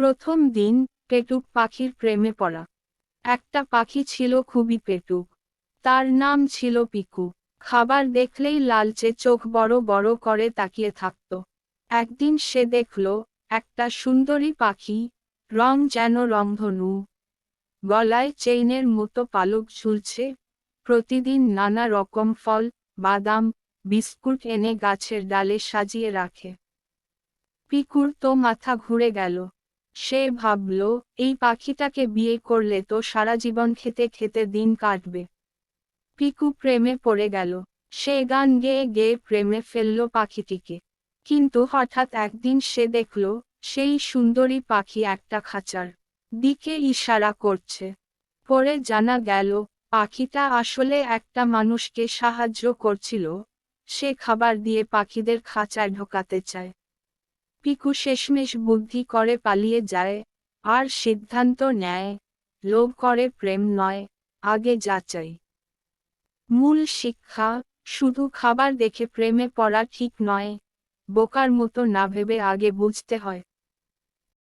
প্রথম দিন, পেটুক পাখির প্রেমে পড়া। একটা পাখি ছিল খুবই পেটুক। তার নাম ছিল পিকু। খাবার দেখলেই লালচে চোখ বড় বড় করে তাকিয়ে থাকত। একদিন সে দেখল একটা সুন্দরী পাখি, রং যেন রংধনু, গলায় চেইনের মতো পালক ঝুলছে। প্রতিদিন নানা রকম ফল, বাদাম, বিস্কুট এনে গাছের ডালে সাজিয়ে রাখে। পিকুর তো মাথা ঘুরে গেল। সে ভাবল, এই পাখিটাকে বিয়ে করলে তো সারা জীবন খেতে খেতে দিন কাটবে। পিকু প্রেমে পড়ে গেল। সে গান গেয়ে গেয়ে প্রেমে ফেলল পাখিটিকে। কিন্তু হঠাৎ একদিন সে দেখল, সেই সুন্দরী পাখি একটা খাঁচার দিকে ইশারা করছে। পরে জানা গেল, পাখিটা আসলে একটা মানুষকে সাহায্য করছিল। সে খাবার দিয়ে পাখিদের খাঁচায় ঢোকাতে চায়। পিকু শেষমেশ বুদ্ধি করে পালিয়ে যায়, আর সিদ্ধান্ত নেয়, লোভ করে প্রেম নয়, আগে যাচাই। মূল শিক্ষা: শুধু খাবার দেখে প্রেমে পড়া ঠিক নয়, বোকার মতো না ভেবে আগে বুঝতে হয়।